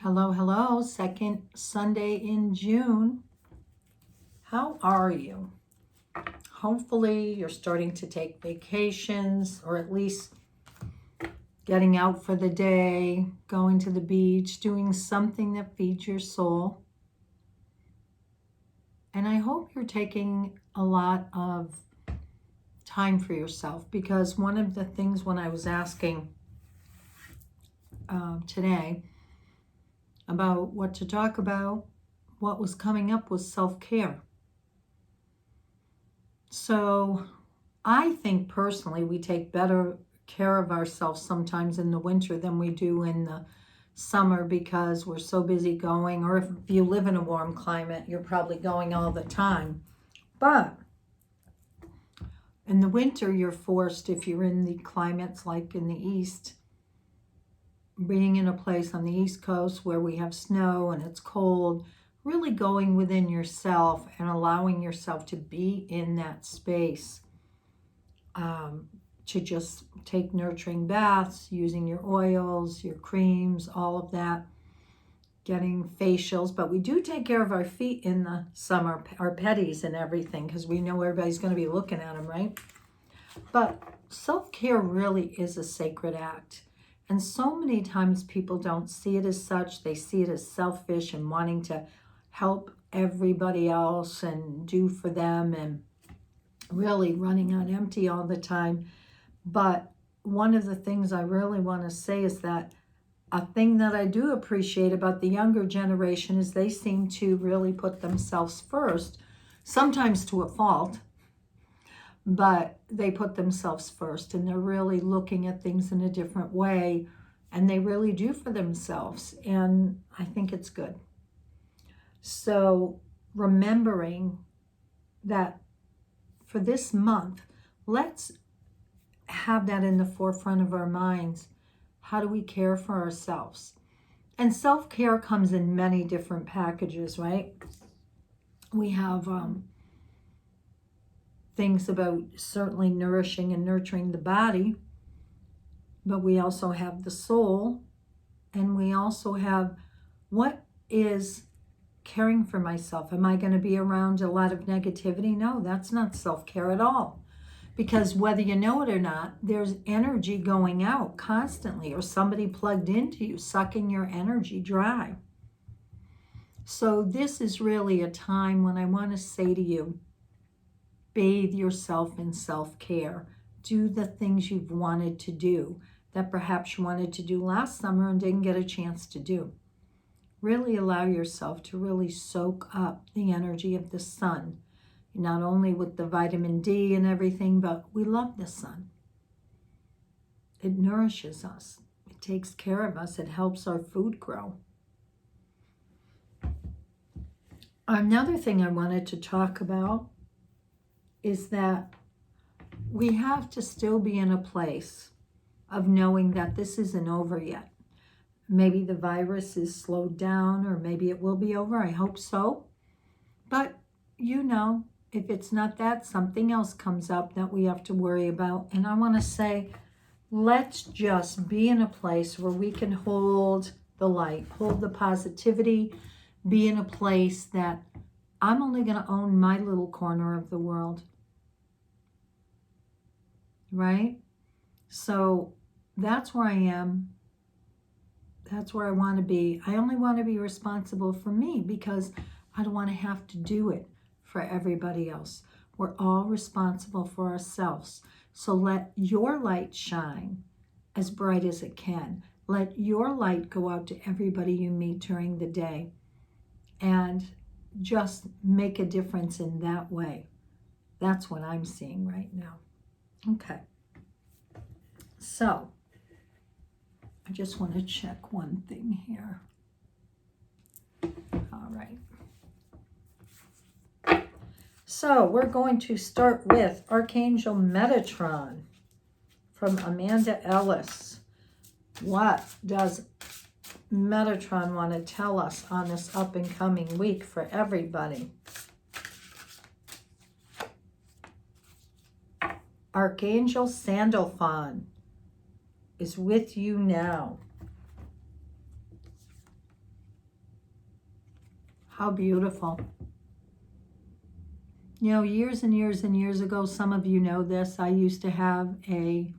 Hello, hello. Second Sunday in June. How are you? Hopefully you're starting to take vacations, or at least getting out for the day, going to the beach, doing something that feeds your soul. And I hope you're taking a lot of time for yourself, because one of the things when I was asking today about what to talk about, what was coming up was self-care. So I think personally we take better care of ourselves sometimes in the winter than we do in the summer, because we're so busy going, or if you live in a warm climate, you're probably going all the time. But in the winter, you're forced, if you're in the climates like in the East, being in a place on the East Coast where we have snow and it's cold, really going within yourself and allowing yourself to be in that space, to just take nurturing baths, using your oils, your creams, all of that, getting facials. But we do take care of our feet in the summer, our petties and everything, because we know everybody's going to be looking at them, right? But self-care really is a sacred act. And so many times people don't see it as such. They see it as selfish and wanting to help everybody else and do for them, and really running on empty all the time. But one of the things I really want to say is that a thing that I do appreciate about the younger generation is they seem to really put themselves first, sometimes to a fault, but they put themselves first, and they're really looking at things in a different way, and they really do for themselves, and I think it's good. So remembering that for this month, let's have that in the forefront of our minds. How do we care for ourselves? And self-care comes in many different packages, right? We have things about certainly nourishing and nurturing the body, but we also have the soul, and we also have what is caring for myself. Am I going to be around a lot of negativity? No, that's not self-care at all. Because whether you know it or not, there's energy going out constantly, or somebody plugged into you, sucking your energy dry. So this is really a time when I want to say to you, bathe yourself in self-care. Do the things you've wanted to do, that perhaps you wanted to do last summer and didn't get a chance to do. Really allow yourself to really soak up the energy of the sun, not only with the vitamin D and everything, but we love the sun. It nourishes us. It takes care of us. It helps our food grow. Another thing I wanted to talk about is that we have to still be in a place of knowing that this isn't over yet. Maybe the virus is slowed down, or maybe it will be over. I hope so. But you know, if it's not that, something else comes up that we have to worry about. And I want to say, let's just be in a place where we can hold the light, hold the positivity, be in a place that I'm only going to own my little corner of the world. Right? So that's where I am. That's where I want to be. I only want to be responsible for me, because I don't want to have to do it for everybody else. We're all responsible for ourselves. So let your light shine as bright as it can. Let your light go out to everybody you meet during the day, and just make a difference in that way. That's what I'm seeing right now. Okay. So I just want to check one thing here. All right. So we're going to start with Archangel Metatron from Amanda Ellis. What does Metatron want to tell us on this up and coming week for everybody? Archangel Sandalphon is with you now. How beautiful. You know, years and years and years ago, some of you know this, I used to have a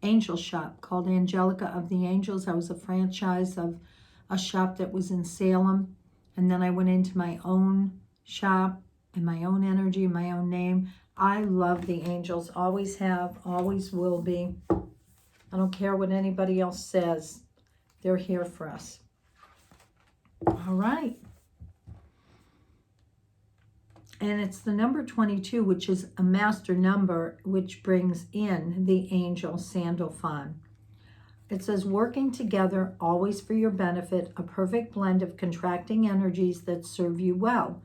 angel shop called Angelica of the Angels. I was a franchise of a shop that was in Salem. And then I went into my own shop and my own energy, my own name. I love the angels, always have, always will be. I don't care what anybody else says. They're here for us. All right. And it's the number 22, which is a master number, which brings in the angel Sandalphon. It says, working together, always for your benefit, a perfect blend of contracting energies that serve you well.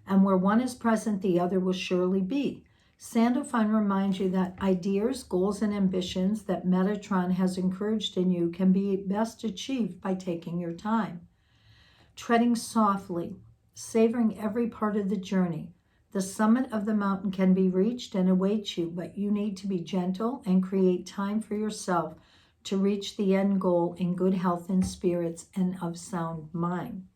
And where one is present, the other will surely be. Sandalphon reminds you that ideas, goals, and ambitions that Metatron has encouraged in you can be best achieved by taking your time. Treading softly, savoring every part of the journey. The summit of the mountain can be reached and awaits you, but you need to be gentle and create time for yourself to reach the end goal in good health and spirits and of sound mind.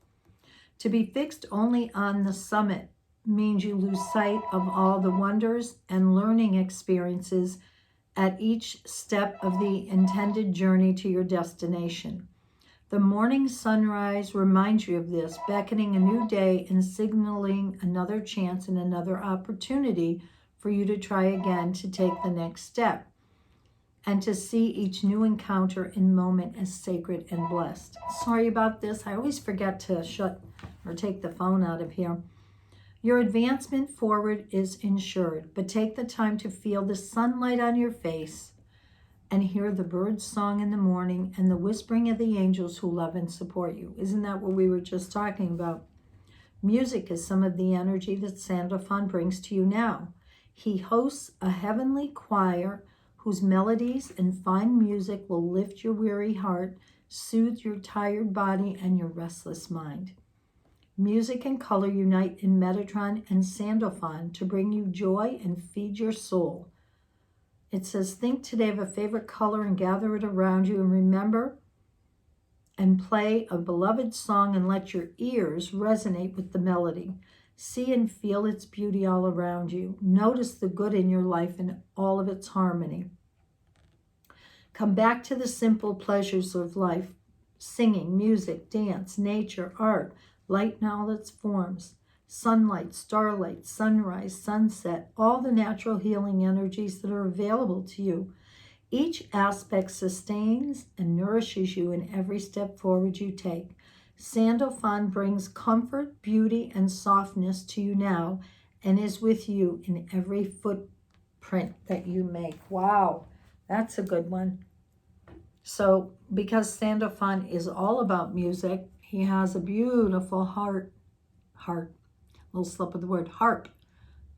To be fixed only on the summit means you lose sight of all the wonders and learning experiences at each step of the intended journey to your destination. The morning sunrise reminds you of this, beckoning a new day and signaling another chance and another opportunity for you to try again to take the next step and to see each new encounter and moment as sacred and blessed. Sorry about this. I always forget to shut or take the phone out of here. Your advancement forward is ensured, but take the time to feel the sunlight on your face and hear the bird's song in the morning and the whispering of the angels who love and support you. Isn't that what we were just talking about? Music is some of the energy that Sandalphon brings to you now. He hosts a heavenly choir whose melodies and fine music will lift your weary heart, soothe your tired body and your restless mind. Music and color unite in Metatron and Sandalphon to bring you joy and feed your soul. It says, think today of a favorite color and gather it around you, and remember and play a beloved song and let your ears resonate with the melody. See and feel its beauty all around you. Notice the good in your life and all of its harmony. Come back to the simple pleasures of life: singing, music, dance, nature, art, light in all its forms. Sunlight, starlight, sunrise, sunset, all the natural healing energies that are available to you. Each aspect sustains and nourishes you in every step forward you take. Sandalphon brings comfort, beauty, and softness to you now and is with you in every footprint that you make. Wow, that's a good one. So because Sandalphon is all about music, he has a beautiful little slip of the word harp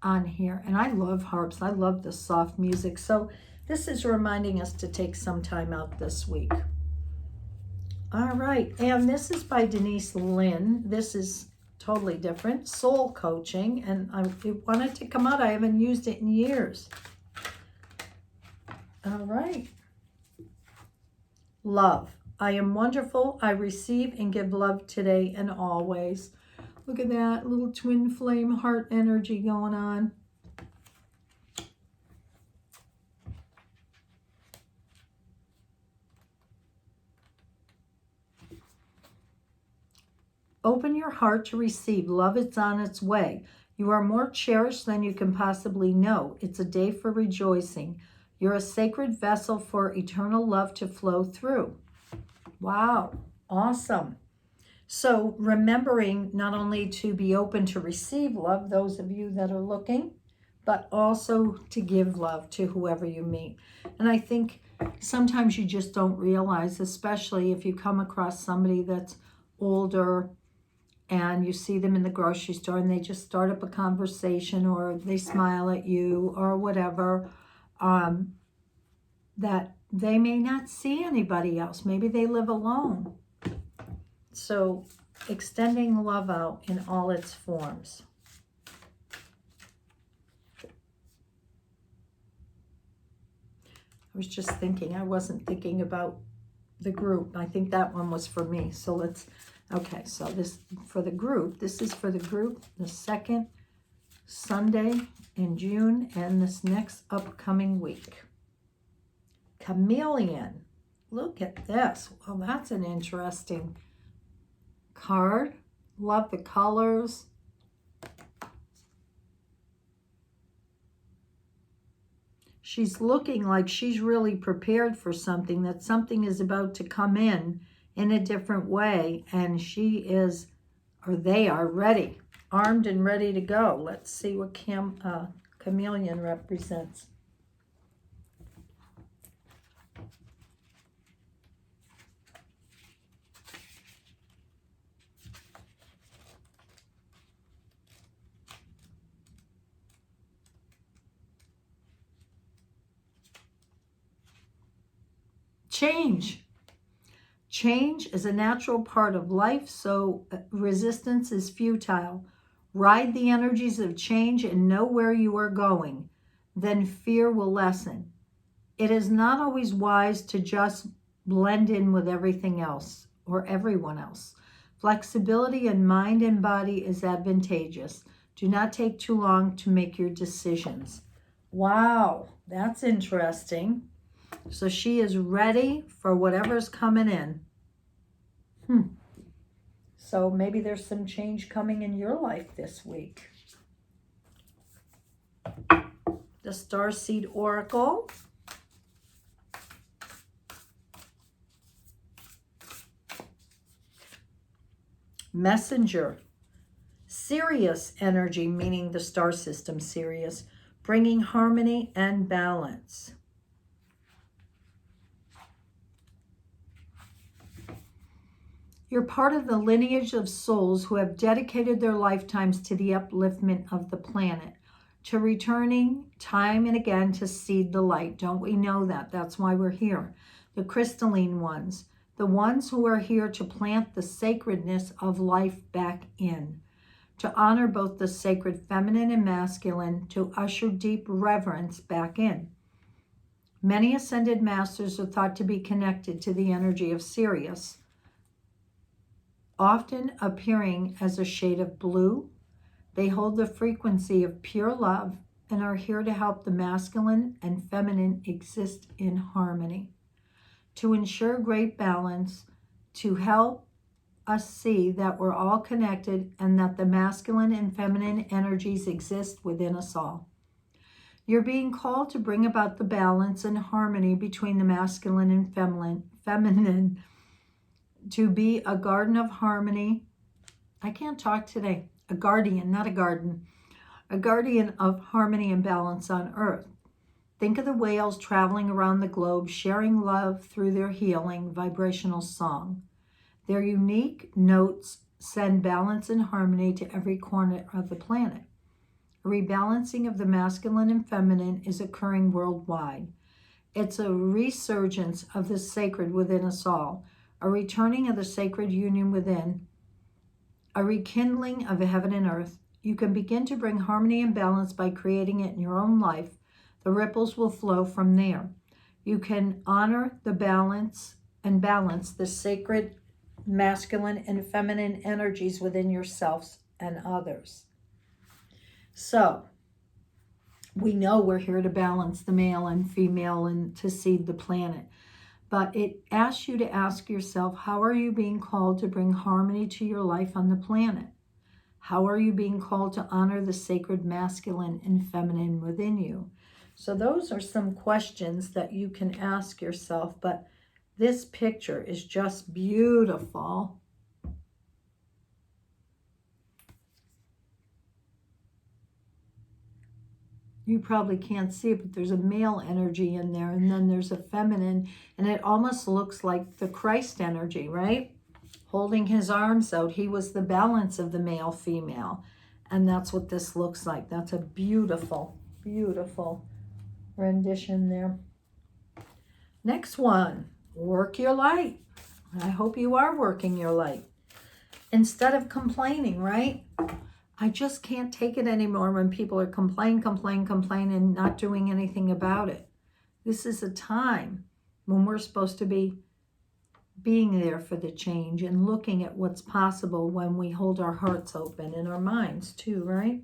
on here. And I love harps. I love the soft music. So this is reminding us to take some time out this week. All right. And this is by Denise Lynn. This is totally different. Soul coaching. And I wanted to come out. I haven't used it in years. All right. Love. I am wonderful. I receive and give love today and always. Look at that little twin flame heart energy going on. Open your heart to receive. Love, it's on its way. You are more cherished than you can possibly know. It's a day for rejoicing. You're a sacred vessel for eternal love to flow through. Wow, awesome. So remembering not only to be open to receive love, those of you that are looking, but also to give love to whoever you meet. And I think sometimes you just don't realize, especially if you come across somebody that's older and you see them in the grocery store and they just start up a conversation or they smile at you or whatever, that they may not see anybody else. Maybe they live alone. So extending love out in all its forms. I was just thinking, I wasn't thinking about the group. I think that one was for me. So let's, okay, so this for the group. This is for the group, the second Sunday in June and this next upcoming week. Chameleon. Look at this. Well, that's an interesting card. Love the colors. She's looking like she's really prepared for something, that something is about to come in a different way, and she is, or they are ready, armed and ready to go. Let's see what chameleon represents. Change. Change is a natural part of life, so resistance is futile. Ride the energies of change and know where you are going. Then fear will lessen. It is not always wise to just blend in with everything else or everyone else. Flexibility in mind and body is advantageous. Do not take too long to make your decisions. Wow, that's interesting. So she is ready for whatever's coming in. So maybe there's some change coming in your life this week. The Starseed Oracle. Messenger. Sirius energy, meaning the star system Sirius, bringing harmony and balance. You're part of the lineage of souls who have dedicated their lifetimes to the upliftment of the planet, to returning time and again to seed the light. Don't we know that? That's why we're here. The crystalline ones, the ones who are here to plant the sacredness of life back in, to honor both the sacred feminine and masculine, to usher deep reverence back in. Many ascended masters are thought to be connected to the energy of Sirius, often appearing as a shade of blue. They hold the frequency of pure love and are here to help the masculine and feminine exist in harmony, to ensure great balance, to help us see that we're all connected and that the masculine and feminine energies exist within us all. You're being called to bring about the balance and harmony between the masculine and feminine, to be a garden of harmony. I can't talk today. A guardian, not a garden. A guardian of harmony and balance on earth. Think of the whales traveling around the globe, sharing love through their healing vibrational song. Their unique notes send balance and harmony to every corner of the planet. A rebalancing of the masculine and feminine is occurring worldwide. It's a resurgence of the sacred within us all, a returning of the sacred union within, a rekindling of heaven and earth. You can begin to bring harmony and balance by creating it in your own life. The ripples will flow from there. You can honor the balance the sacred masculine and feminine energies within yourselves and others. So, we know we're here to balance the male and female and to seed the planet. But it asks you to ask yourself, how are you being called to bring harmony to your life on the planet? How are you being called to honor the sacred masculine and feminine within you? So those are some questions that you can ask yourself, but this picture is just beautiful. You probably can't see it, but there's a male energy in there, and then there's a feminine, and it almost looks like the Christ energy, right? Holding his arms out. He was the balance of the male, female, and that's what this looks like. That's a beautiful, beautiful rendition there. Next one, work your light. I hope you are working your light. Instead of complaining, right? I just can't take it anymore when people are complain, and not doing anything about it. This is a time when we're supposed to be being there for the change and looking at what's possible when we hold our hearts open and our minds too, right?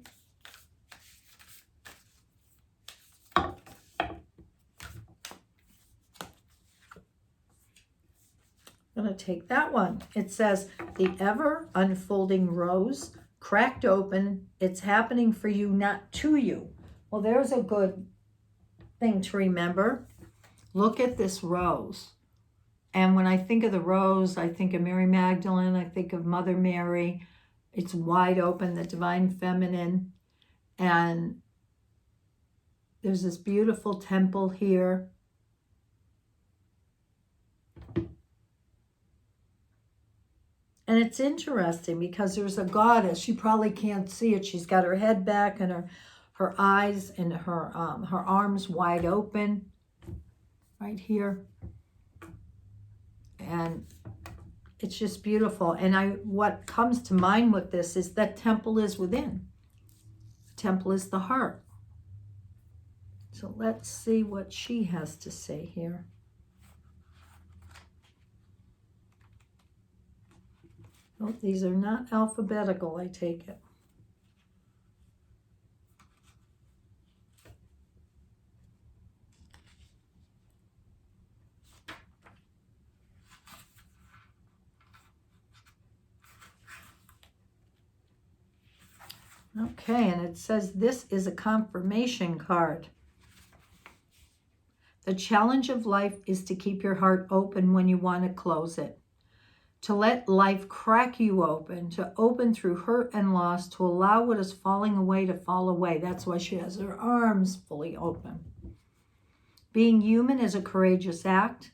I'm going to take that one. It says, the ever unfolding rose cracked open. It's happening for you, not to you. Well, there's a good thing to remember. Look at this rose. And when I think of the rose, I think of Mary Magdalene. I think of Mother Mary. It's wide open, the divine feminine. And there's this beautiful temple here. And it's interesting because there's a goddess. You probably can't see it. She's got her head back and her eyes and her arms wide open right here. And it's just beautiful. And what comes to mind with this is that temple is within. Temple is the heart. So let's see what she has to say here. Oh, these are not alphabetical, I take it. Okay, and it says this is a confirmation card. The challenge of life is to keep your heart open when you want to close it. To let life crack you open, to open through hurt and loss, to allow what is falling away to fall away. That's why she has her arms fully open. Being human is a courageous act.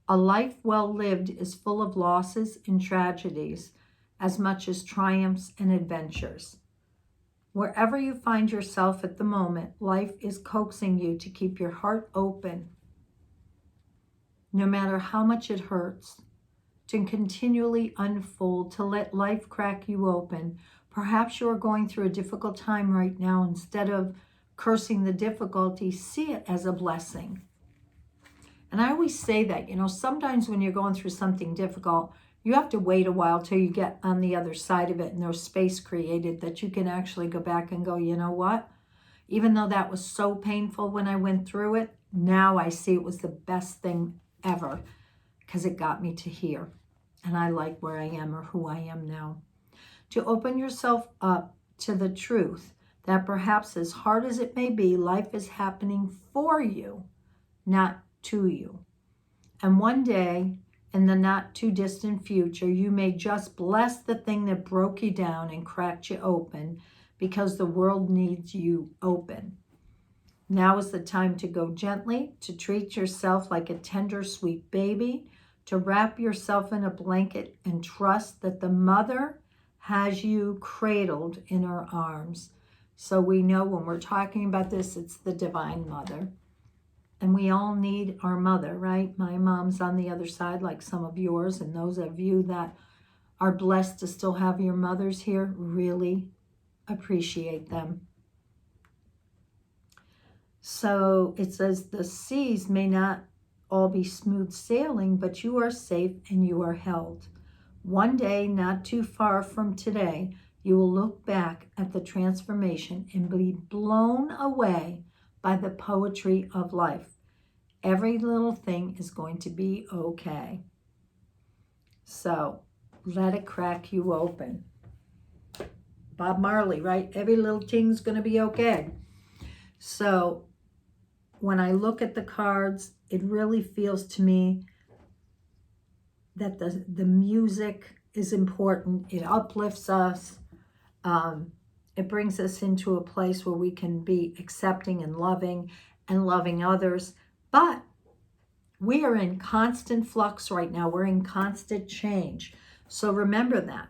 A life well lived is full of losses and tragedies, as much as triumphs and adventures. Wherever you find yourself at the moment, life is coaxing you to keep your heart open, no matter how much it hurts, to continually unfold, to let life crack you open. Perhaps you are going through a difficult time right now. Instead of cursing the difficulty, see it as a blessing. And I always say that, sometimes when you're going through something difficult, you have to wait a while till you get on the other side of it and there's space created that you can actually go back and go, you know what? Even though that was so painful when I went through it, now I see it was the best thing ever because it got me to here. And I like where I am or who I am now. To open yourself up to the truth that perhaps as hard as it may be, life is happening for you, not to you. And one day, in the not too distant future, you may just bless the thing that broke you down and cracked you open because the world needs you open. Now is the time to go gently, to treat yourself like a tender, sweet baby, to wrap yourself in a blanket and trust that the mother has you cradled in her arms. So we know when we're talking about this, it's the divine mother. And we all need our mother, right? My mom's on the other side, like some of yours, and those of you that are blessed to still have your mothers here, really appreciate them. So it says the seas may not all be smooth sailing, but you are safe and you are held. One day, not too far from today, you will look back at the transformation and be blown away by the poetry of life. Every little thing is going to be okay. So let it crack you open. Bob Marley, right? Every little thing's going to be okay. So when I look at the cards, it really feels to me that the music is important. It uplifts us. It brings us into a place where we can be accepting and loving others. But we are in constant flux right now. We're in constant change. So remember that.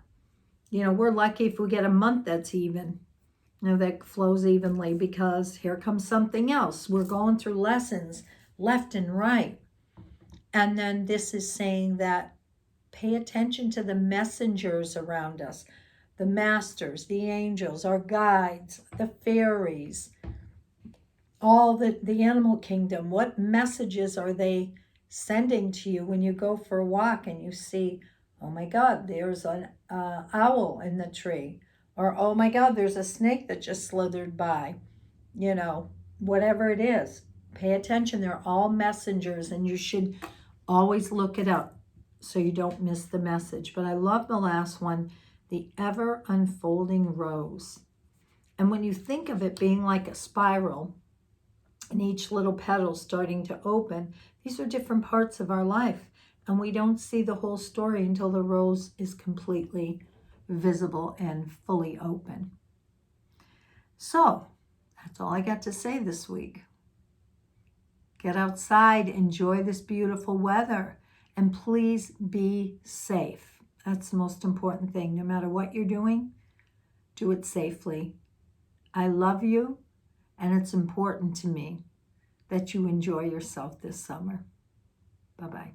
We're lucky if we get a month that's even, that flows evenly, because here comes something else. We're going through lessons left and right. And then this is saying that pay attention to the messengers around us, the masters, the angels, our guides, the fairies, all the animal kingdom. What messages are they sending to you when you go for a walk and you see, oh my God, there's an owl in the tree. Or, oh my God, there's a snake that just slithered by. You know, whatever it is, pay attention. They're all messengers, and you should always look it up so you don't miss the message. But I love the last one, the ever unfolding rose. And when you think of it being like a spiral, and each little petal starting to open, these are different parts of our life. And we don't see the whole story until the rose is completely visible and fully open. So that's all I got to say this week. Get outside, enjoy this beautiful weather, and please be safe. That's the most important thing. No matter what you're doing, do it safely. I love you, and it's important to me that you enjoy yourself this summer. Bye-bye.